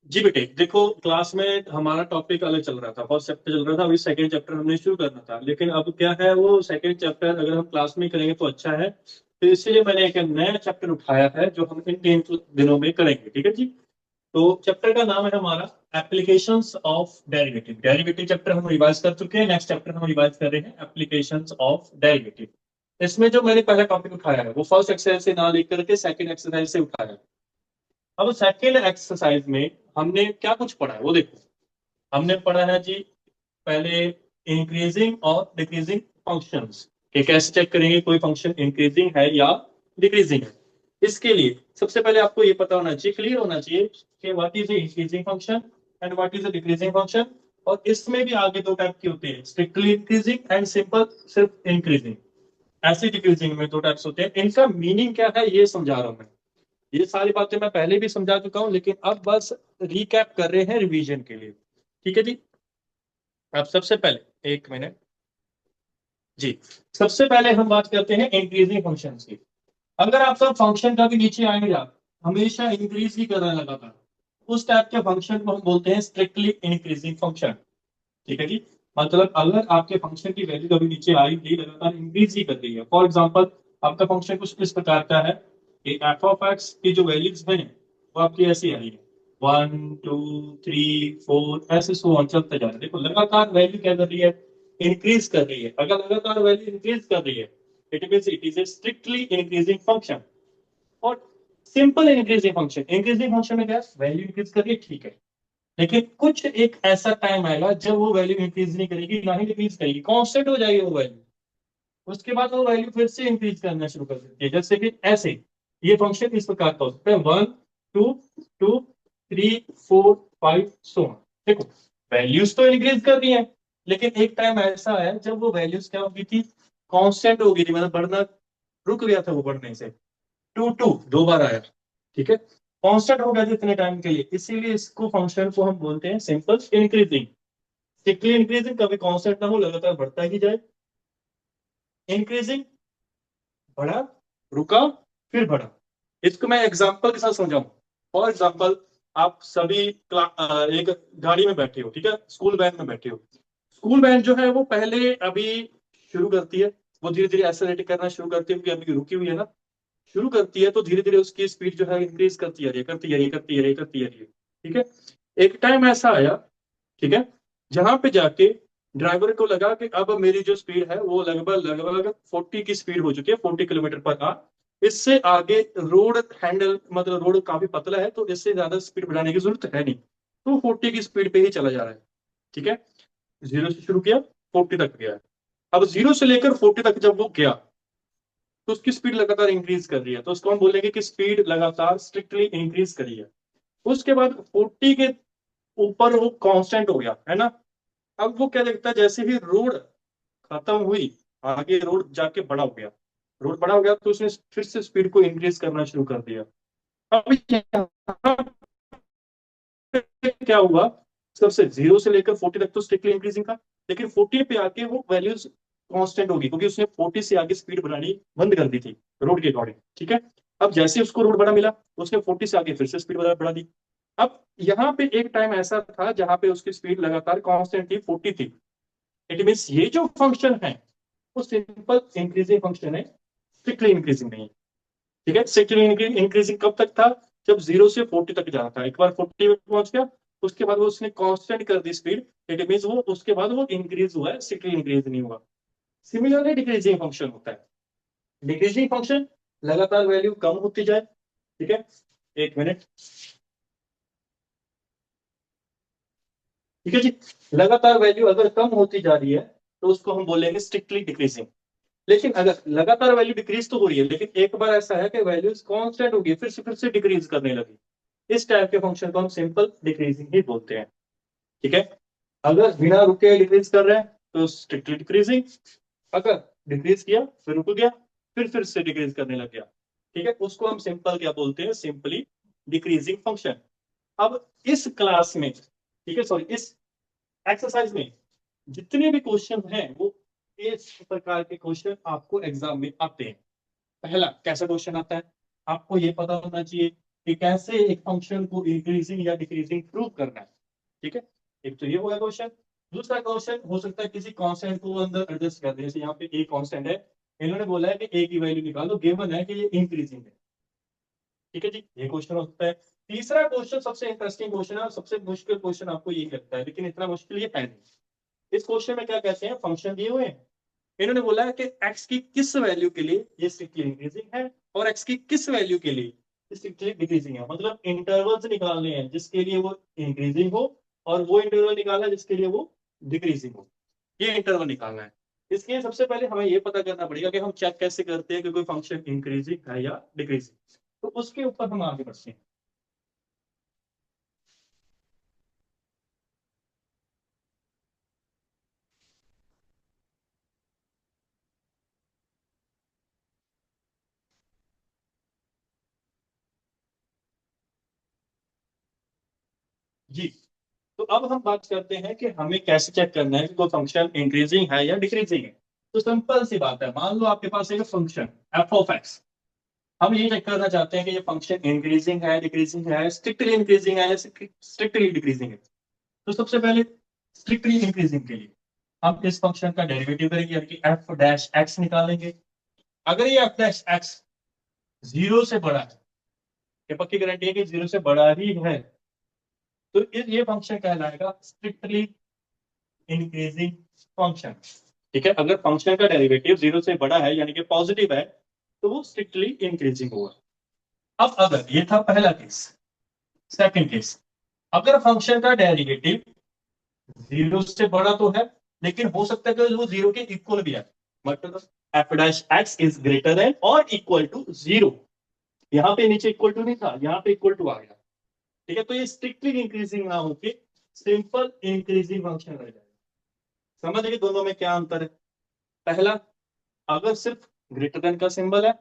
जी बेटे देखो, क्लास में हमारा टॉपिक अलग चल रहा था, फर्स्ट चैप्टर चल रहा था, अभी सेकंड चैप्टर हमने शुरू करना था। लेकिन अब क्या है, वो सेकंड चैप्टर अगर हम क्लास में करेंगे तो अच्छा है। तो इसलिए मैंने एक नया चैप्टर उठाया है जो हम इन 3 दिनों में करेंगे, ठीक है जी। तो चैप्टर का नाम है हमारा applications of derivative. Derivative chapter हम रिवाइज कर चुके हैं, नेक्स्ट चैप्टर हम रिवाइज कर रहे हैं एप्लीकेशंस ऑफ डेरिवेटिव। इसमें जो मैंने पहला टॉपिक उठाया है वो फर्स्ट एक्सरसाइज से ना लेकर के सेकंड एक्सरसाइज से उठाया है। अब सेकंड एक्सरसाइज में हमने क्या कुछ पढ़ा है वो देखो। हमने पढ़ा है जी, पहले इंक्रीजिंग और डिक्रीजिंग फंक्शंस कि कैसे चेक करेंगे कोई फंक्शन इंक्रीजिंग है या डिक्रीजिंग है। इसके लिए सबसे पहले आपको ये पता होना चाहिए, क्लियर होना चाहिए कि what is the increasing function and what is the decreasing function. और इसमें भी आगे दो टाइप के होते हैं, स्ट्रिक्टली इंक्रीजिंग एंड सिंपल सिर्फ इंक्रीजिंग। ऐसे डिक्रीजिंग में दो टाइप्स होते हैं, इनका मीनिंग क्या है ये समझा रहा हूं मैं। ये सारी बातें मैं पहले भी समझा चुका हूं, लेकिन अब बस रिकैप कर रहे हैं रिवीजन के लिए। ठीक है जी। अब सबसे पहले एक मिनट जी, सबसे पहले हम बात करते हैं इंक्रीजिंग फंक्शन की। अगर आपका फंक्शन कभी नीचे आएगा, हमेशा इंक्रीज ही कर रहा लगातार, उस टाइप के फंक्शन को हम बोलते हैं स्ट्रिक्टली इंक्रीजिंग फंक्शन। ठीक है जी। मतलब अगर आपके फंक्शन की वैल्यू कभी नीचे आई थी, लगातार इंक्रीज ही कर रही है। फॉर एग्जांपल, आपका फंक्शन कुछ इस प्रकार का है कि एफ ऑफ एक्स की जो वैल्यूज हैं वो आपकी ऐसी आ रही है, 1 2 3 4 ऐसे सो ऑन चलते जा रहे हैं। देखो लगातार वैल्यू क्या कर रही है, इंक्रीज कर रही है। अगर लगातार वैल्यू इंक्रीज कर रही है, it mean it is a strictly increasing function. और simple increasing function, increasing function में क्या, वैल्यू इंक्रीज कर रही है, ठीक है। लेकिन कुछ एक ऐसा टाइम आएगा जब वो वैल्यू इंक्रीज नहीं करेगी, ना ही डिक्रीज करेगी, कांस्टेंट हो जाएगी वो वैल्यू। उसके बाद वो वैल्यू फिर से इंक्रीज करना शुरू कर देती है, जैसे कि ऐसे। ये फंक्शन इस प्रकार का हो सकता है, 1 2 2 3 4 5 सो on। देखो वैल्यूज तो इंक्रीज कर रही है, लेकिन एक टाइम ऐसा है जब वो वैल्यूज क्या होगी थी, कांस्टेंट हो गई थी, मतलब बढ़ना रुक गया था वो बढ़ने से। 2 2 दो बार आया, ठीक है। कांस्टेंट हो गया था इतने टाइम के लिए, इसीलिए इसको फंक्शन को हम बोलते हैं सिंपल इंक्रीजिंग। स्ट्रिक्टली इंक्रीजिंग कभी कांस्टेंट ना हो, लगातार बढ़ता ही जाए। इंक्रीजिंग बढ़ा, रुका, फिर बढ़ा। इसको मैं एग्जांपल के साथ समझाऊं। फॉर एग्जांपल, आप सभी एक गाड़ी में बैठे हो, ठीक है, स्कूल वैन में बैठे हो। स्कूल वैन जो है वो पहले अभी शुरू करती है, वो धीरे धीरे एक्सेलरेट करना शुरू करती है, क्योंकि अभी रुकी हुई है ना। शुरू करती है तो धीरे धीरे उसकी स्पीड जो है इंक्रीज करती है, करती है, करती है, करती है, ठीक है। एक टाइम ऐसा आया, ठीक है, जहां पे जाके ड्राइवर को लगा कि अब मेरी जो स्पीड है वो लगभग लगभग 40 की स्पीड हो चुकी है, 40 किलोमीटर पर आवर। इससे आगे रोड हैंडल, मतलब रोड काफी पतला है, तो इससे ज्यादा स्पीड बढ़ाने की जरूरत है नहीं, तो 40 की स्पीड पे ही चला जा रहा है। ठीक है, जीरो से शुरू किया, 40 तक गया। अब जीरो से लेकर 40 तक जब वो गया, तो उसकी स्पीड लगातार इंक्रीज कर रही है, तो उसको हम बोलेंगे कि स्पीड लगातार स्ट्रिक्टली इंक्रीज करी है। उसके बाद 40 के ऊपर वो कांस्टेंट हो गया है ना। अब वो क्या देखता है, जैसे ही रोड खत्म हुई, आगे रोड जाके बड़ा हो गया। रोड बड़ा हो गया तो उसने फिर से स्पीड को इंक्रीज करना शुरू कर दिया। अब यहाँ पे क्या हुआ, सबसे जीरो से लेकर 40 तक तो स्ट्रिक्टली इंक्रीजिंग था, लेकिन 40 पे आके वो वैल्यूज कांस्टेंट होगी, क्योंकि उसने 40 से आगे स्पीड बढ़ानी बंद कर दी थी रोड के अकॉर्डिंग, ठीक है। अब जैसे उसको रोड बड़ा मिला, उसने 40 से आगे फिर से स्पीड बढ़ा दी। अब यहाँ पे एक टाइम ऐसा था जहां पे उसकी स्पीड लगातार कांस्टेंट थी, 40 थी। इट मीन ये जो फंक्शन है वो सिंपल इंक्रीजिंग फंक्शन है, स्ट्रिक्टली इंक्रीजिंग नहीं। ठीक है, स्ट्रिक्टली इंक्रीजिंग कब तक था, जब जीरो से 40 तक जाना था, एक बार 40 में पहुंच गया, उसके बाद वो उसने कांस्टेंट कर दी स्पीड। इट मीन वो उसके बाद वो इंक्रीज हुआ है, स्ट्रिक्टली इंक्रीज नहीं हुआ। सिमिलरली डिक्रीजिंग फंक्शन होता है। डिक्रीजिंग फंक्शन लगातार वैल्यू कम होती जाए, ठीक है। एक मिनट, ठीक है जी। लगातार वैल्यू अगर कम होती जा रही है तो उसको हम बोलेंगे स्ट्रिक्टली डिक्रीजिंग। लेकिन अगर लगातार वैल्यू डिक्रीज तो हो रही है, लेकिन एक बार ऐसा है कि वैल्यूज कांस्टेंट होगी, फिर से डिक्रीज करने लगी, इस टाइप के फंक्शन को हम सिंपल डिक्रीजिंग ही बोलते हैं। ठीक है, अगर बिना रुके डिक्रीज कर रहे हैं तो स्ट्रिक्टली डिक्रीजिंग। अगर डिक्रीज किया फिर रुक गया, फिर से डिक्रीज करने लग गया, ठीक है, उसको हम सिंपल क्या बोलते हैं, सिंपली डिक्रीजिंग फंक्शन। अब इस क्लास में, ठीक है, सॉरी, इस एक्सरसाइज में जितने भी क्वेश्चन हैं वो इस प्रकार के क्वेश्चन आपको एग्जाम में आते हैं। पहला कैसा क्वेश्चन आता है, आपको ये पता होना चाहिए कि कैसे एक फंक्शन को इंक्रीजिंग या डिक्रीजिंग प्रूव करना है। ठीक है, एक तो ये होगा क्वेश्चन। दूसरा क्वेश्चन हो सकता है किसी कांस्टेंट को अंदर एडजस्ट कर दे, जैसे यहाँ पे ए कांस्टेंट है, इन्होंने बोला है कि ए की वैल्यू निकालो, गिवन है कि ये इंक्रीजिंग है। ठीक है जी, ये क्वेश्चन हो सकता है। तीसरा क्वेश्चन सबसे इंटरेस्टिंग क्वेश्चन है और सबसे मुश्किल क्वेश्चन आपको यही लगता है, लेकिन इतना मुश्किल ये है नहीं। इस क्वेश्चन में क्या कहते हैं, फंक्शन दिए हुए हैं, इन्होंने बोला है कि x की किस वैल्यू के लिए ये स्ट्रिक्टली इंक्रीजिंग है और x की किस वैल्यू के लिए स्ट्रिक्टली डिक्रीजिंग है। मतलब इंटरवल्स निकालने हैं जिसके लिए वो इंक्रीजिंग हो, और वो इंटरवल निकालना है जिसके लिए वो डिक्रीजिंग हो। ये इंटरवल निकालना है। इसके सबसे पहले हमें ये पता करना पड़ेगा कि हम चेक कैसे करते हैं कि कोई फंक्शन इंक्रीजिंग है या डिक्रीजिंग। तो उसके ऊपर हम आगे बढ़ते हैं। जी, तो अब हम बात करते हैं कि हमें कैसे चेक करना है कि कोई फंक्शन इंक्रीजिंग है या डिक्रीजिंग है। तो सिंपल सी बात है, मान लो आपके पास एक फंक्शन एफ ऑफ एक्स, हम ये चेक करना चाहते हैं कि ये फंक्शन इंक्रीजिंग है, डिक्रीजिंग है, स्ट्रिक्टली इंक्रीजिंग है या स्ट्रिक्टली डिक्रीजिंग है। तो सबसे पहले स्ट्रिक्टली इंक्रीजिंग के लिए हम इस फंक्शन का डेरिवेटिव करेंगे, यानी कि एफ डैश एक्स निकालेंगे। अगर ये एफ डैश एक्स जीरो से बड़ा है, ये पक्की गारंटी है कि जीरो से बड़ा ही है, तो ये फंक्शन कहलाएगा स्ट्रिक्टली इंक्रीजिंग फंक्शन। ठीक है, अगर फंक्शन का डेरिवेटिव जीरो से बड़ा है यानी कि पॉजिटिव है, तो वो स्ट्रिक्टली इंक्रीजिंग होगा। अब अगर ये था पहला केस, सेकंड केस, अगर फंक्शन का डेरिवेटिव जीरो से बड़ा तो है, लेकिन हो सकता है कि वो जीरो के इक्वल भी है, मतलब F dash x is greater than और इक्वल टू जीरो। यहाँ पे नीचे इक्वल टू नहीं था, यहाँ पे इक्वल टू आ गया। ठीक है, तो ये स्ट्रिक्टली इंक्रीजिंग ना होके सिंपल इंक्रीजिंग फंक्शन रह जाएगा। समझ गए दोनों में क्या अंतर है। पहला, अगर सिर्फ ग्रेटर देन का सिंबल है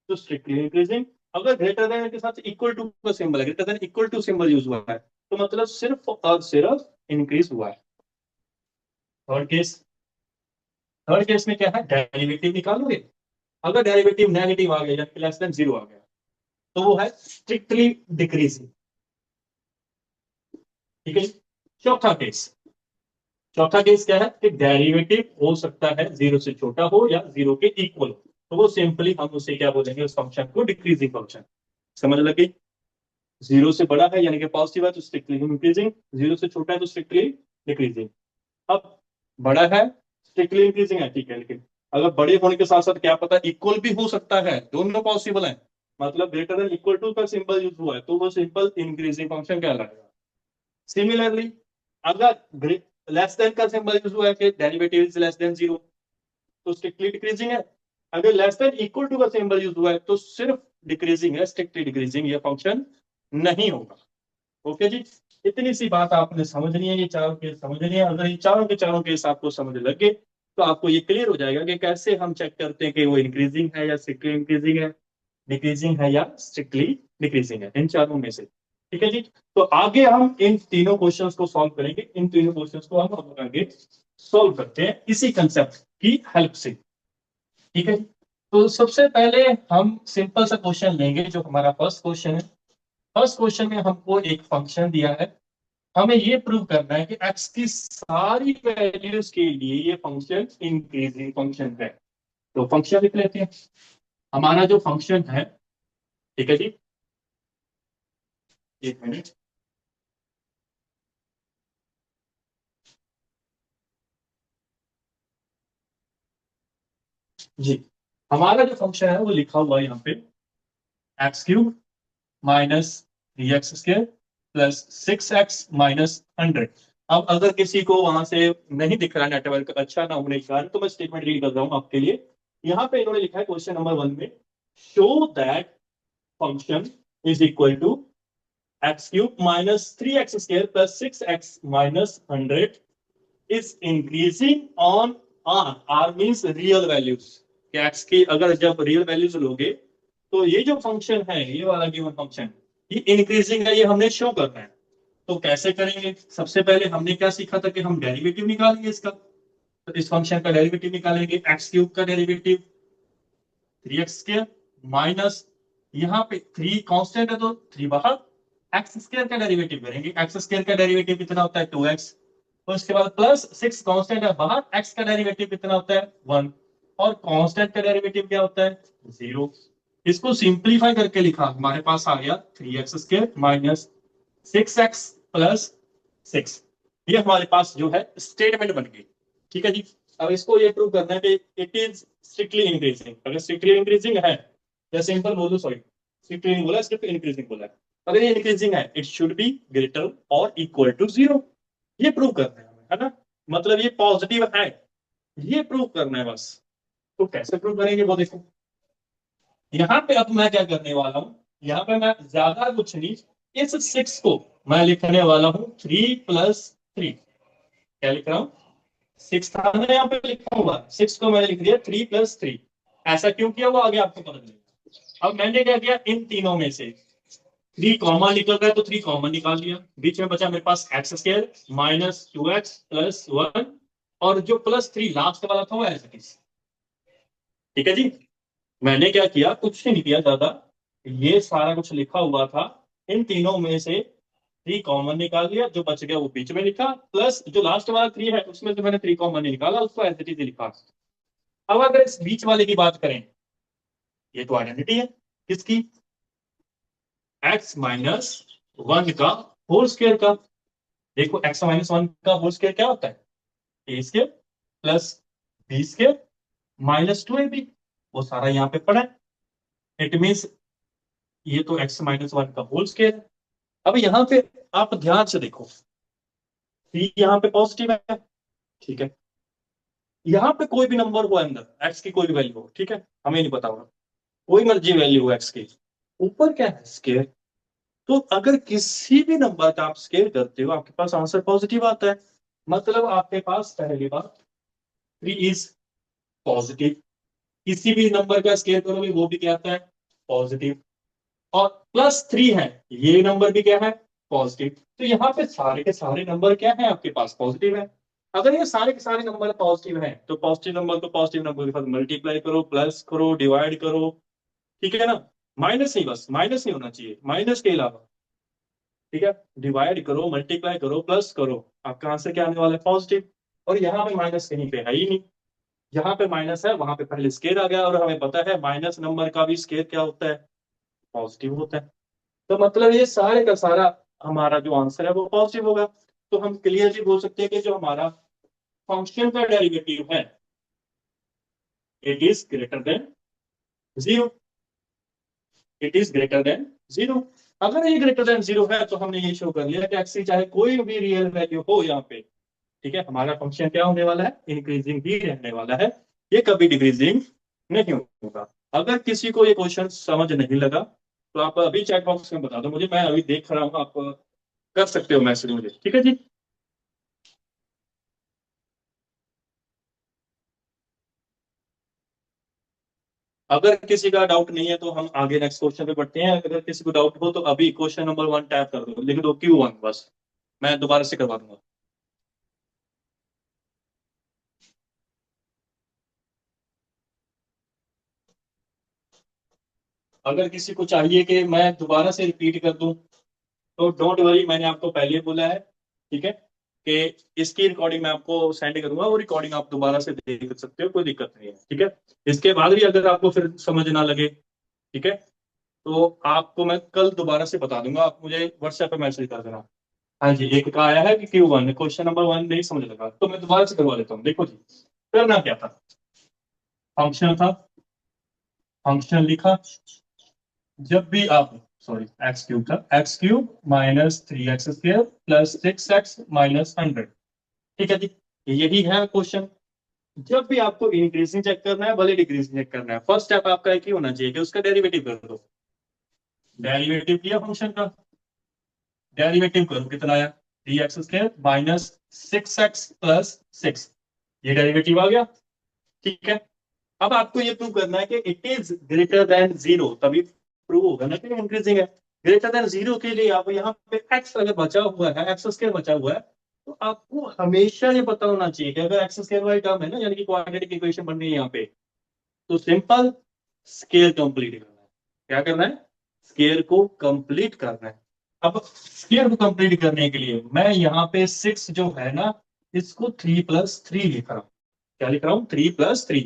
तो स्ट्रिक्टली इंक्रीजिंग, अगर ग्रेटर देन के साथ इक्वल टू का सिंबल है, greater than equal to symbol use हुआ है, तो मतलब सिर्फ और सिर्फ इंक्रीज हुआ है। थर्ड केस, थर्ड केस में क्या है, डेरिवेटिव निकालोगे, अगर डेरिवेटिव नेगेटिव आ गया या लेस देन जीरो आ गया, तो वो है स्ट्रिक्टली डिक्रीजिंग। ठीक है, चौथा केस, चौथा केस क्या है कि डेरिवेटिव हो सकता है जीरो से छोटा हो या जीरो के इक्वल हो, तो वो सिंपली हम उसे क्या बोलेंगे, उस फंक्शन को डिक्रीजिंग फंक्शन। समझ लगी। जीरो से बड़ा है यानी कि पॉजिटिव है तो स्ट्रिक्टली इंक्रीजिंग, जीरो से छोटा है तो स्ट्रिक्टली डिक्रीजिंग। अब बड़ा है स्ट्रिक्टली इंक्रीजिंग है, ठीक है, लेकिन अगर बड़े होने के साथ साथ क्या पता इक्वल भी हो सकता है, दोनों पॉसिबल है, मतलब ग्रेटर देन इक्वल टू का सिंबल यूज हुआ है, तो वो सिंपल इंक्रीजिंग फंक्शन कहलाएगा। सिमिलरली, अगर लेस देन का सिंबल यूज हुआ है कि derivative is less than zero, तो स्ट्रिक्टली डिक्रीजिंग है। अगर लेस देन इक्वल टू का सिंबल यूज हुआ है तो सिर्फ डिक्रीजिंग है, स्ट्रिक्टली डिक्रीजिंग ये फंक्शन नहीं होगा। ओके जी, इतनी सी बात आपने समझनी है, ये चारों केस समझनी है। अगर ये चारों के चारों केस आपको समझ लगे तो आपको ये क्लियर हो जाएगा कि कैसे हम चेक करते हैं कि वो इंक्रीजिंग है या स्ट्रिक्टली इंक्रीजिंग है, डिक्रीजिंग है या स्ट्रिक्टली डिक्रीजिंग है, इन चारों में से। ठीक है जी, तो आगे हम इन तीनों क्वेश्चंस को सॉल्व करेंगे, इन तीनों क्वेश्चंस को हम आगे सॉल्व करते हैं इसी कंसेप्ट की हेल्प से। ठीक है, तो सबसे पहले हम सिंपल सा क्वेश्चन लेंगे जो हमारा फर्स्ट क्वेश्चन है। फर्स्ट क्वेश्चन में हमको एक फंक्शन दिया है, हमें ये प्रूव करना है कि x की सारी वैल्यूज के लिए ये फंक्शन इंक्रीजिंग फंक्शन है। तो फंक्शन लिख लेते हैं, हमारा जो फंक्शन है। ठीक है जी, एक मिनट। जी, हमारा जो फंक्शन है वो लिखा हुआ है यहाँ पे, x cube minus three x square plus six x minus hundred. अब अगर किसी को वहां से नहीं दिख रहा, नेटवर्क अच्छा ना होने के कारण, तो मैं स्टेटमेंट रीड कर रहा हूं आपके लिए। यहाँ पे इन्होंने लिखा है क्वेश्चन नंबर वन में, show that function is equal to x cube minus three x square plus six x minus hundred is increasing on R. R means real values, x की अगर जब रियल वैल्यूज लोगे तो ये जो function है, ये वाला गिवन फंक्शन, ये इंक्रीजिंग है, ये हमने शो करना है। तो कैसे करेंगे, सबसे पहले हमने क्या सीखा था कि हम डेरिवेटिव निकालेंगे इसका। तो इस फंक्शन का डेरिवेटिव निकालेंगे, एक्स क्यूब का derivative three x square minus यहाँ पे 3 कांस्टेंट है तो 3 बाहर, एक्स स्क्वायर का डेरिवेटिव करेंगे, एक्स स्क्वायर का डेरिवेटिव कितना होता है 2x, तो उसके बाद प्लस 6 कांस्टेंट है बाहर, एक्स का डेरिवेटिव कितना होता है 1, और कांस्टेंट का डेरिवेटिव क्या होता है 0। इसको सिंप्लीफाई करके लिखा, हमारे पास आ गया 3x square minus 6x plus 6। ये हमारे पास जो है स्टेटमेंट बन गई। ठीक है जी। अब इसको ये प्रूव करना है कि इट इज स्ट्रिक्टली इंक्रीजिंग। अगर स्ट्रिक्टली इंक्रीजिंग है, या सिंपल बोलो, सॉरी स्ट्रिक्टली नहीं बोला, सिर्फ इंक्रीजिंग बोला है। अगर ये इंक्रीजिंग है, इट शुड बी ग्रेटर और इक्वल टू 0। ये प्रूव करना है हमें, है ना। मतलब ये पॉजिटिव है, ये प्रूव करना है बस। तो कैसे प्रूव करेंगे वो देखो। यहाँ पे अब मैं क्या करने वाला हूँ, यहाँ पे मैं ज्यादा कुछ नहीं, इस 6 को मैं लिखने वाला हूँ 3+3। क्या लिख रहा हूँ, 6 था ना यहाँ पे लिखा हुआ, 6 को मैंने लिख दिया 3+3। ऐसा क्यों किया वो आगे आपको पता चलेगा। अब मैंने क्या किया, इन तीनों में से 3 कॉमन निकल रहा है तो 3 कॉमन निकाल लिया, बीच में बचा मेरे पास x square minus 2x plus 1, और जो +3 लास्ट वाला था वो ऐसा। ठीक है जी। मैंने क्या किया, कुछ नहीं किया ज्यादा, ये सारा कुछ लिखा हुआ था, इन तीनों में से 3 कॉमन निकाल लिया, जो बच गया वो बीच में लिखा, प्लस जो लास्ट वाला 3 है उसमें तो मैंने 3 कॉमन नहीं निकाला, उसको एज इट इज लिखा। अब अगर इस बीच वाले की बात करें, ये तो आइडेंटिटी है किसकी, x-1 का होल स्क्वायर का। देखो x-1 का होल स्क्वायर क्या होता है, a square plus b square minus 2ab। वो सारा यहाँ पे पड़ा है। इट मीन्स ये तो x-1 का होल स्क्वायर है। अब यहाँ पे आप ध्यान से देखो, c यहाँ पे पॉजिटिव है, ठीक है। यहाँ पे कोई भी नंबर हो अंदर, x की कोई भी वैल्यू हो, ठीक है, हमें नहीं पता होगा, कोई मर्जी वैल्यू हो x की, ऊपर क्या है स्क्वायर। तो अगर किसी भी नंबर का आप स्केल करते हो, आपके पास आंसर पॉजिटिव आता है। मतलब आपके पास पहली बात 3 इज पॉजिटिव, किसी भी नंबर का स्केल करोगे वो भी क्या आता है पॉजिटिव, और +3 है, ये नंबर भी क्या है पॉजिटिव। तो यहाँ पे सारे के सारे नंबर क्या है आपके पास पॉजिटिव है। अगर ये सारे के सारे नंबर पॉजिटिव हैं तो पॉजिटिव नंबर को पॉजिटिव नंबर के साथ मल्टीप्लाई करो, प्लस करो, डिवाइड करो, ठीक है ना। माइनस नहीं, बस माइनस नहीं होना चाहिए, माइनस के अलावा, ठीक है। डिवाइड करो, मल्टीप्लाई करो, प्लस करो, आपका आंसर क्या आने वाला है पॉजिटिव। और यहाँ पे माइनस कहीं पे है ही नहीं, जहां पे माइनस है वहां पे पहले स्केयर आ गया, और हमें पता है माइनस नंबर का भी स्केयर क्या होता है पॉजिटिव होता है। तो मतलब ये सारे का सारा हमारा जो आंसर है वो पॉजिटिव होगा। तो हम क्लियरली बोल सकते हैं कि जो हमारा फंक्शन का डेरिवेटिव है it is greater than 0, it is greater than 0। अगर ये ग्रेटर देन 0 है तो हमने ये शो कर लिया कि एक्स की चाहे कोई भी रियल वैल्यू हो यहाँ पे, ठीक है, हमारा फंक्शन क्या होने वाला है इंक्रीजिंग ही रहने वाला है, ये कभी डिक्रीजिंग नहीं होगा। अगर किसी को ये क्वेश्चन समझ नहीं लगा तो आप अभी चैट बॉक्स में बता दो मुझे, मैं अभी देख रहा हूँ, आप कर सकते हो मैसेज मुझे, ठीक है जी। अगर किसी का डाउट नहीं है तो हम आगे नेक्स्ट क्वेश्चन पे बढ़ते हैं। अगर किसी को डाउट हो तो अभी क्वेश्चन नंबर 1 टैप कर दो, लिख दो Q1 बस, मैं दोबारा से करवा दूंगा। अगर किसी को चाहिए कि मैं दोबारा से रिपीट कर दूं तो डोंट वरी, मैंने आपको पहले ही बोला है, ठीक है, कि इसकी रिकॉर्डिंग मैं आपको सेंड करूंगा, वो रिकॉर्डिंग आप दोबारा से देख सकते हो, कोई दिक्कत नहीं है, ठीक है। इसके बाद भी अगर आपको फिर समझ ना लगे, ठीक है, तो आपको मैं कल दोबारा से बता दूंगा, आप मुझे व्हाट्सएप पे मैसेज कर देना। हाँ जी, एक का आया है कि Q1 क्वेश्चन नंबर 1 नहीं समझ लगा तो मैं दोबारा से करवा लेता हूँ। देखो जी, करना क्या था, फंक्शन था, फंक्शन लिखा, जब भी आप, सॉरी एक्स क्यूब था, x³ minus 3x² plus 6x minus 100, ठीक है जी। यही है क्वेश्चन। जब भी आपको इंक्रीजिंग चेक करना है भले डिक्रीजिंग चेक करना है, फर्स्ट स्टेप आपका एक ही होना चाहिए कि उसका डेरिवेटिव कर दो। डेरिवेटिव किया फंक्शन का, डेरिवेटिव करो कितना आया 3x² माइनस 6x प्लस 6, ये डेरिवेटिव आ गया, ठीक है। अब आपको ये प्रूव करना है कि इट इज ग्रेटर देन 0, तभी प्रूव होगा ना कि इंक्रीजिंग है। ग्रेटर देन 0 के लिए आप यहाँ पे x अगर बचा हुआ है, x² बचा हुआ है, तो आपको हमेशा ये पता होना चाहिए कि अगर x² वाली टर्म है ना, यानी कि क्वाड्रेटिक इक्वेशन बन रही है यहाँ पे, तो सिंपल स्केल कंप्लीट करना है। क्या करना है, स्केयर को कंप्लीट करना है। अब स्केयर को कंप्लीट करने के लिए मैं यहाँ पे 6 जो है ना, इसको 3+3 लिख रहा हूँ। क्या लिख रहा हूँ, 3+3।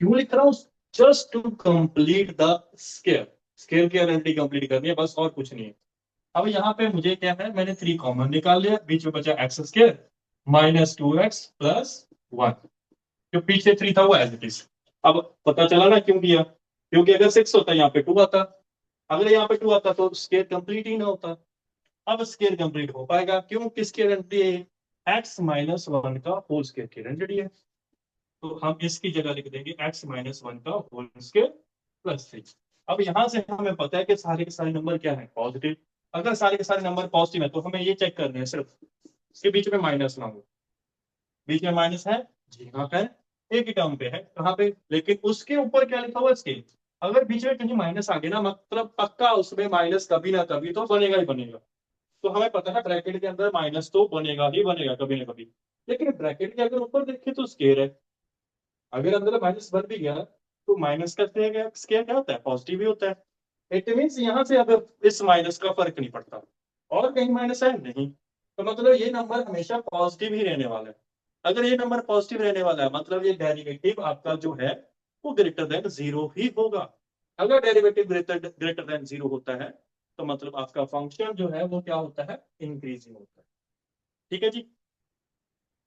क्यों लिख रहा हूँ, just to complete the square. Square की आइडेंटिटी कंप्लीट करनी है बस, और कुछ नहीं है। अब यहाँ पे मुझे क्या है, मैंने 3 कॉमन निकाल लिया, बीच में बचा एक्स स्केयर -2x+1। जो पीछे 3 था वो एज इट इज। अब पता चला ना क्यों किया, क्योंकि अगर 6 होता यहाँ पे 2 आता, अगर यहाँ पे 2 आता तो स्केयर कंप्लीट ही ना होता। अब स्केयर कंप्लीट हो पाएगा क्यों, किसकी आइडेंटिटी है, x-1 का होल स्केयर की आइडेंटिटी है। तो हम इसकी जगह लिख देंगे x-1 का होल स्केयर +3। अब यहां से हमें पता है कि सारे के सारे नंबर क्या है, पॉजिटिव। अगर सारे के सारे नंबर पॉजिटिव है तो हमें ये चेक करने हैं सिर्फ इसके बीच में माइनस ना हो। बीच में माइनस है, जी हाँ है, एक ही टर्म पे है, कहाँ पे, लेकिन उसके ऊपर क्या लिखा हुआ स्केल। अगर बीच में कहीं माइनस आ गया ना, मतलब पक्का उसमें माइनस कभी ना कभी तो बनेगा ही बनेगा। तो हमें पता है ब्रैकेट के अंदर माइनस तो बनेगा ही बनेगा कभी ना कभी। लेकिन ब्रैकेट के अगर ऊपर देखें तो स्केयर है, अगर अंदर माइनस बन भी गया तो माइनस का स्केयर क्या होता है, पॉजिटिव ही होता है। इट मीन्स यहाँ से अगर इस माइनस का फर्क नहीं पड़ता, और कहीं माइनस है नहीं, तो मतलब ये नंबर हमेशा पॉजिटिव ही रहने वाला है। अगर ये नंबर पॉजिटिव रहने वाला है मतलब ये डेरिवेटिव आपका जो है वो ग्रेटर देन 0 ही होगा। अगर डेरिवेटिव ग्रेटर देन 0 होता है तो मतलब आपका फंक्शन जो है वो क्या होता है, इंक्रीजिंग होता है। ठीक है जी,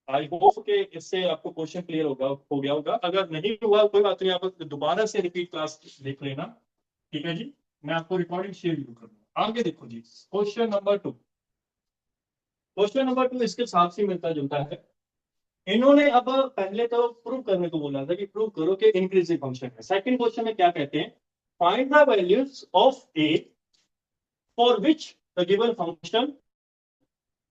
आई होप कि इससे आपको क्वेश्चन क्लियर हो गया होगा। अगर नहीं हुआ कोई बात नहीं, आप दोबारा से रिपीट क्लास देख लेना। ठीक है जी, मैं आपको रिकॉर्डिंग शेयर भी करूंगा। आगे देखो जी, क्वेश्चन नंबर 2 इसके साथ ही मिलता जुलता है। इन्होंने अब पहले तो प्रूव करने को बोला था कि प्रूव करो कि इंक्रीजिंग फंक्शन है। सेकंड क्वेश्चन में क्या कहते हैं, find the values of A for which the given function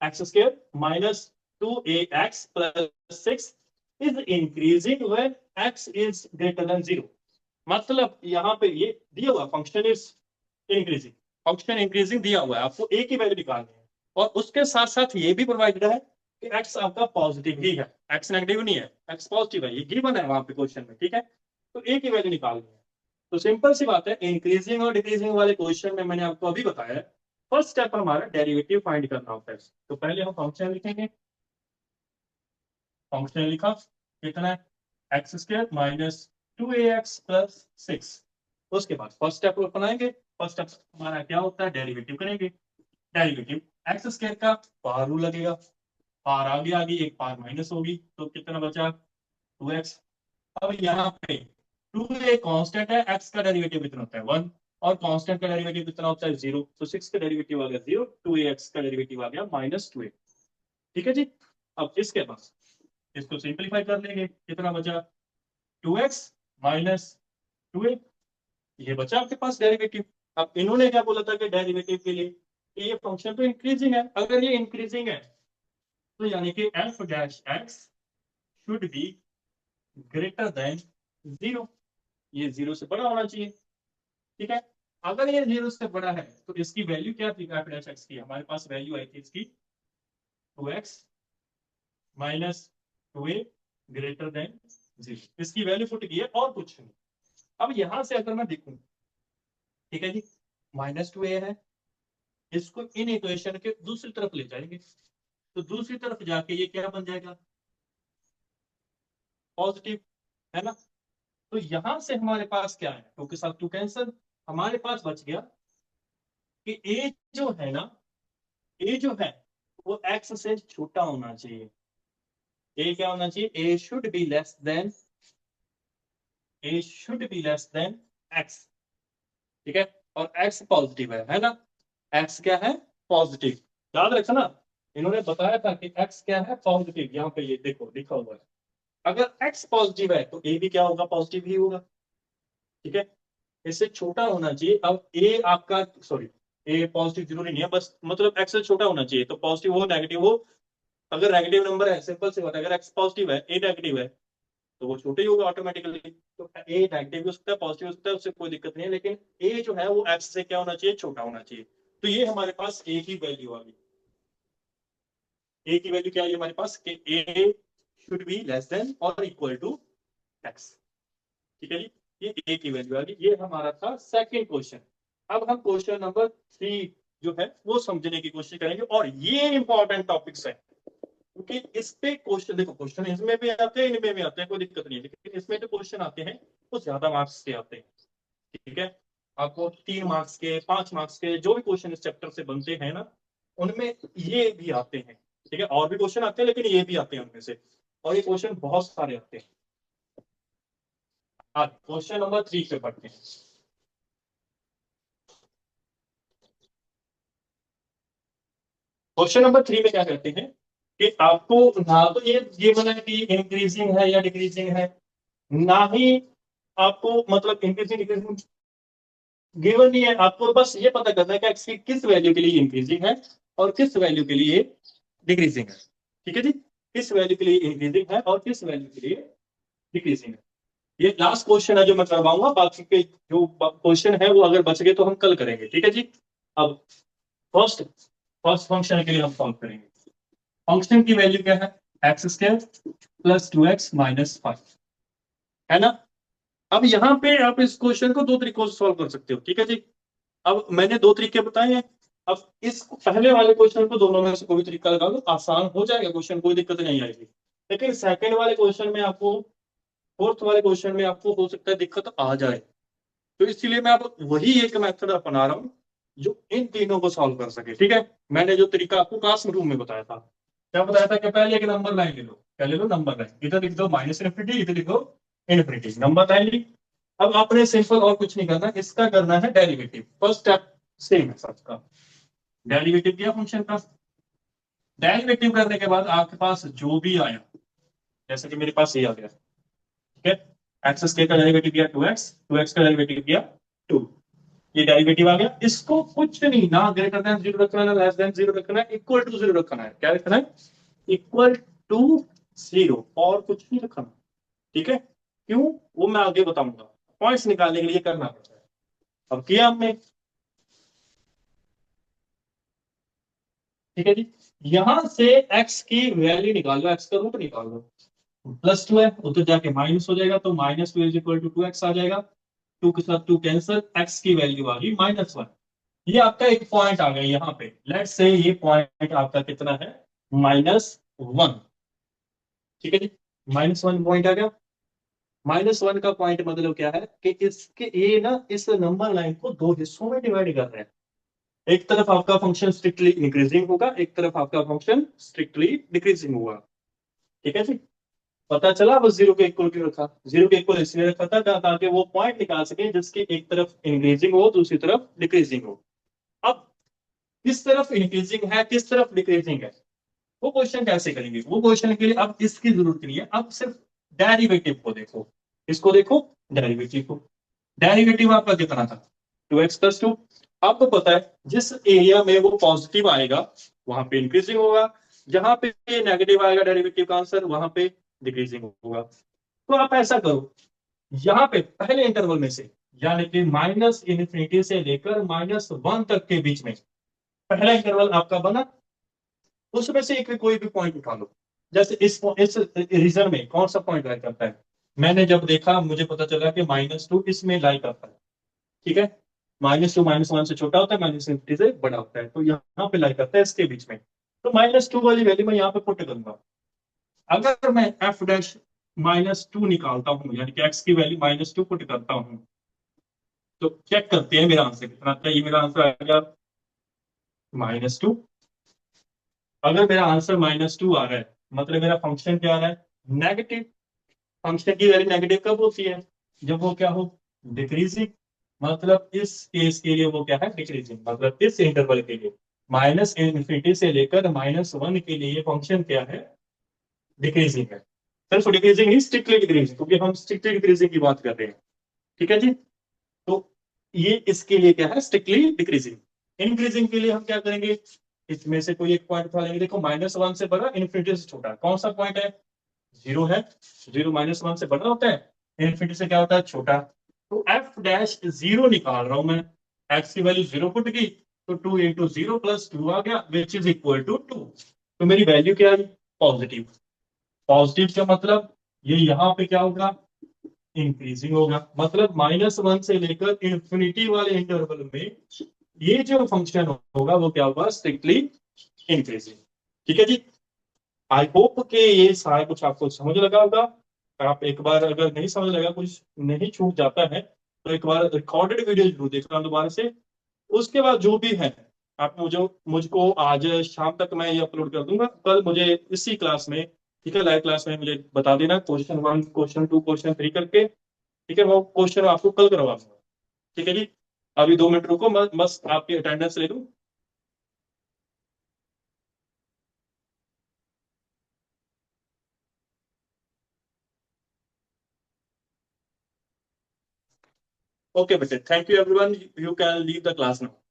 x² -2ax+6 is increasing when x is greater than 0। मतलब यहाँ पे ये दिया हुआ function is increasing, function increasing दिया हुआ है, आपको ए की वैल्यू निकालनी है। और उसके साथ साथ ये भी प्रोवाइडेड है कि एक्स आपका पॉजिटिव ही है, एक्स नेगेटिव नहीं है, एक्स पॉजिटिव है, ये गिवन है वहां पे क्वेश्चन में। ठीक है, तो ए की वैल्यू निकालनी है। तो सिंपल सी बात है, इंक्रीजिंग और डिक्रीजिंग वाले क्वेश्चन में मैंने आपको अभी बताया, फर्स्ट स्टेप हमारा डेरिवेटिव फाइंड करना होता है। तो पहले हम फंक्शन लिखेंगे, फंक्शन लिखा कितना है, x² -2ax+6। उसके बाद फर्स्ट स्टेप अपनाएंगे। फर्स्ट स्टेप हमारा क्या होता है, डेरिवेटिव करेंगे। डेरिवेटिव x² का पावर रूल लगेगा, पावर आगे आगे एक पावर माइनस होगी तो कितना बचा, 2x। अब यहाँ पे 2 एक कांस्टेंट है, x का डेरिवेटिव कितना होता है 1, और कांस्टेंट का डेरिवेटिव कितना होता है 0। तो 6 का डेरिवेटिव आ गया 0, 2ax का डेरिवेटिव आ गया -2a। ठीक है जी, अब इसके बाद इसको सिंपलीफाई कर लेंगे, कितना बचा 2x -2a, ये बचा आपके पास डेरिवेटिव। अब इन्होंने क्या बोला था कि डेरिवेटिव के लिए कि ये फंक्शन तो इंक्रीजिंग है, अगर ये इंक्रीजिंग है तो यानी कि f'(x) should be greater than 0, ये 0 से बड़ा होना चाहिए। ठीक है, अगर ये 0 से बड़ा है तो इसकी वैल्यू क्या थी f'(x) की, हमारे पास वैल्यू आई थी इसकी 2x -2a ग्रेटर देन 0, इसकी वैल्यू फुट गई है और कुछ नहीं। अब यहां से अगर मैं देखूं, ठीक है जी, -2a है, इसको इन इक्वेशन के दूसरी तरफ ले जाएंगे तो दूसरी तरफ जाके ये क्या बन जाएगा, पॉजिटिव, है ना। तो यहां से हमारे पास क्या है, टू के साथ टू कैंसर, हमारे पास बच गया कि ए जो है ना, ए जो है वो एक्स से छोटा होना चाहिए। ए क्या होना चाहिए, A should be less than x. ठीक है, और एक्स पॉजिटिव है ना, एक्स क्या है, पॉजिटिव। याद रखना, इन्होंने बताया था कि एक्स क्या है, पॉजिटिव। यहाँ पे ये देखो लिखा हुआ है, अगर एक्स पॉजिटिव है तो ए भी क्या होगा, पॉजिटिव ही होगा। ठीक है, इससे छोटा होना चाहिए। अब ए आपका, सॉरी, ए पॉजिटिव जरूरी नहीं है, बस मतलब एक्स से छोटा होना चाहिए, तो पॉजिटिव हो नेगेटिव हो। अगर नेगेटिव नंबर है, सिंपल सी बात है, अगर एक्स पॉजिटिव है ए नेगेटिव है तो वो छोटे ही होगा ऑटोमेटिकली। तो ए नेगेटिव भी हो सकता है, पॉजिटिव हो सकता है, उससे कोई दिक्कत नहीं है, लेकिन ए जो है वो एक्स से क्या होना चाहिए, छोटा होना चाहिए। तो ये हमारे पास ए की वैल्यू आ गई। ए की वैल्यू क्या है हमारे पास, कि ए शुड बी लेस देन और इक्वल टू एक्स। ठीक है जी, ये ए की वैल्यू आ गई। ये हमारा था सेकंड क्वेश्चन। अब हम क्वेश्चन नंबर 3 जो है वो समझने की कोशिश करेंगे, और ये इंपॉर्टेंट टॉपिक्स है क्योंकि इस पे क्वेश्चन, देखो क्वेश्चन इसमें भी आते हैं, इनमें भी आते हैं, कोई दिक्कत नहीं है, लेकिन इसमें जो क्वेश्चन आते हैं वो ज्यादा मार्क्स के आते हैं। ठीक है, आपको 3 मार्क्स के, 5 मार्क्स के जो भी क्वेश्चन इस चैप्टर से बनते हैं ना, उनमें ये भी आते हैं। ठीक है, और भी क्वेश्चन आते हैं लेकिन ये भी आते हैं उनमें से, और ये क्वेश्चन बहुत सारे आते हैं। आज क्वेश्चन नंबर 3 पे पढ़ते हैं। क्वेश्चन नंबर 3 में क्या कहते हैं कि आपको ना तो ये बना है कि इंक्रीजिंग है या डिक्रीजिंग है, ना ही आपको मतलब इंक्रीजिंग डिक्रीजिंग गिवन नहीं है, आपको बस ये पता करना है कि एक्स की किस वैल्यू के लिए इंक्रीजिंग है और किस वैल्यू के लिए डिक्रीजिंग है। ठीक है जी, किस वैल्यू के लिए इंक्रीजिंग है और किस वैल्यू के लिए डिक्रीजिंग है। ये लास्ट क्वेश्चन है जो मैं करवाऊंगा, बाकी के जो क्वेश्चन है वो अगर बच गए तो हम कल करेंगे। ठीक है जी, अब फर्स्ट फर्स्ट फंक्शन के लिए हम सॉल्व करेंगे। फंक्शन की वैल्यू क्या है, एक्स स्क्वायर प्लस 2x - 5, है ना। अब यहाँ पे आप इस क्वेश्चन को दो तरीकों से सॉल्व कर सकते हो। ठीक है जी, अब मैंने दो तरीके बताए हैं। अब इस पहले वाले क्वेश्चन को दोनों में से कोई तरीका लगा लो, आसान हो जाएगा क्वेश्चन, कोई दिक्कत नहीं आएगी। लेकिन सेकंड वाले क्वेश्चन में आपको, फोर्थ वाले क्वेश्चन में आपको हो सकता है दिक्कत आ जाए, तो इसलिए मैं अब वही एक मेथड अपना रहा हूँ जो इन तीनों को सॉल्व कर सके। ठीक है, मैंने जो तरीका आपको क्लासरूम में बताया था, क्या बताया था कि पहले एक नंबर लाइन ले लो, क्या ले लो, नंबर लाइन, इधर लिख दो माइनस इनफिनिटी, इधर लिखो इनफिनिटी, नंबर लाइन ली। अब आपने सिंपल और कुछ नहीं करना, इसका करना है डेरिवेटिव। फर्स्ट स्टेप सेम है सबका, डेरिवेटिव किया फंक्शन का। डेरिवेटिव करने के बाद आपके पास जो भी आया, जैसे कि मेरे पास ये आ गया, ठीक है, एक्स स्क्वायर का डेरिवेटिव किया 2x, 2x का डेरिवेटिव किया 2, ये डेरिवेटिव आ गया। इसको कुछ नहीं, ना ग्रेटर देन जीरो रखना है, ना लेस देन जीरो रखना है, इक्वल टू जीरो रखना है। क्या रखना है, इक्वल टू जीरो, और कुछ नहीं रखना। ठीक है, क्यों, वो मैं आगे बताऊंगा। पॉइंट्स निकालने के लिए करना पड़ता है। अब किया हमने, ठीक है जी, यहां से x की वैल्यू निकाल लो, x का रूट निकाल लो। +2 है, उधर जाके माइनस हो जाएगा, तो -2 इज इक्वल टू 2x आ जाएगा। 2 के साथ 2 कैंसिल, x की वैल्यू आ गई -1। ये आपका एक पॉइंट आ गया यहाँ पे, लेट्स से ये पॉइंट आपका कितना है, -1। ठीक है जी, -1 पॉइंट आ गया। -1 का पॉइंट मतलब क्या है कि इसके ये ना इस नंबर लाइन को दो हिस्सों में डिवाइड कर रहे हैं। एक तरफ आपका फंक्शन स्ट्रिक्टली इंक्रीजिंग होगा, एक तरफ आपका फंक्शन स्ट्रिक्टली डिक्रीजिंग होगा। ठीक है जी, पता चला, बस जीरो के इक्वल क्यों रखा, जीरो के इक्वल इसलिए रखा था ताकि वो पॉइंट निकाल सके जिसकी एक तरफ इंक्रीजिंग हो, दूसरी तरफ डिक्रीजिंग हो। अब किस तरफ इंक्रीजिंग है किस तरफ डिक्रीजिंग है, वो क्वेश्चन कैसे करेंगे, वो क्वेश्चन के लिए अब इसकी जरूरत नहीं है, अब सिर्फ डेरिवेटिव को देखो। इसको देखो, डेरिवेटिव को। डेरिवेटिव आपका कितना था, 2x+2। आपको पता है जिस एरिया में वो पॉजिटिव आएगा वहां पे इंक्रीजिंग होगा, जहां पे नेगेटिव आएगा डेरिवेटिव का आंसर, वहां पे डिक्रीजिंग होगा। तो आप ऐसा करो, यहाँ पे पहले इंटरवल में से, यानी कि -∞ से लेकर -1 तक के बीच में पहला इंटरवल आपका बना, उसमें से एक कोई भी पॉइंट उठा लो। जैसे इस रीजन में कौन सा पॉइंट लाई करता है, मैंने जब देखा मुझे पता चला कि -2 इसमें लाई करता है। ठीक है, -2 -1 से छोटा होता है, -∞ से बड़ा होता है, तो यहाँ पे लाई करता है इसके बीच में। तो -2 वाली वैल्यू मैं यहाँ पे पुट करूंगा। अगर मैं f'-2 निकालता हूँ, यानी कि x की वैल्यू -2 पुट करता हूँ, तो चेक करते हैं मेरा आंसर कितना आता है। ये मेरा आंसर आ गया -2। अगर मेरा आंसर -2 आ रहा है, मतलब मेरा फंक्शन क्या आ रहा है, नेगेटिव। फंक्शन की वैल्यू नेगेटिव कब होती है, जब वो क्या हो, डिक्रीजिंग। मतलब इस केस के लिए वो क्या है, डिक्रीजिंग, मतलब इस इंटरवल के लिए -∞ से लेकर -1 के लिए ये फंक्शन क्या है, डिक्रीजिंग है। सिर्फ डिक्रीजिंग ही, स्ट्रिक्टली डिक्रीजिंग, क्योंकि हम स्ट्रिक्टली डिक्रीजिंग की बात कर रहे हैं। ठीक है जी, तो ये इसके लिए क्या है, स्ट्रिक्टली डिक्रीजिंग। इंक्रीजिंग के लिए हम क्या करेंगे, इसमें से कोई एक पॉइंट उठा लेंगे। देखो -1 से बड़ा, इन्फिनिटी से छोटा, कौन सा पॉइंट है, जीरो है। जीरो -1 से बड़ा होता है, इन्फिनिटी से क्या होता है, छोटा। तो f'0 निकाल रहा हूं मैं, x की वैल्यू 0 पुट की, तो 2 × 0 + 2 आ गया, विच इज इक्वल टू 2। तो मेरी वैल्यू क्या है, पॉजिटिव। पॉजिटिव का मतलब ये यहाँ पे क्या होगा, इंक्रीजिंग होगा। मतलब -1 से लेकर इंफिनिटी वाले इंटरवल में ये जो फंक्शन होगा वो क्या होगा, स्ट्रिक्टली इंक्रीजिंग। ठीक है जी। आई होप कि ये सारा कुछ आपको समझ लगा होगा। आप एक बार अगर नहीं समझ लगा, कुछ नहीं छूट जाता है, तो एक बार रिकॉर्डेड वीडियो जरूर देखना दोबारा से। उसके बाद जो भी है आप मुझको आज शाम तक मैं ये अपलोड कर दूंगा। कल मुझे इसी क्लास में, ठीक है, लाइव क्लास में मुझे बता देना क्वेश्चन 1, क्वेश्चन 2, क्वेश्चन 3 करके। ठीक है, वो क्वेश्चन आपको कल करवा दूंगा। ठीक है जी। अभी 2 मिनट रुको, बस आपकी अटेंडेंस ले लूँ। ओके बेटे, thank you everyone, you can leave the class now.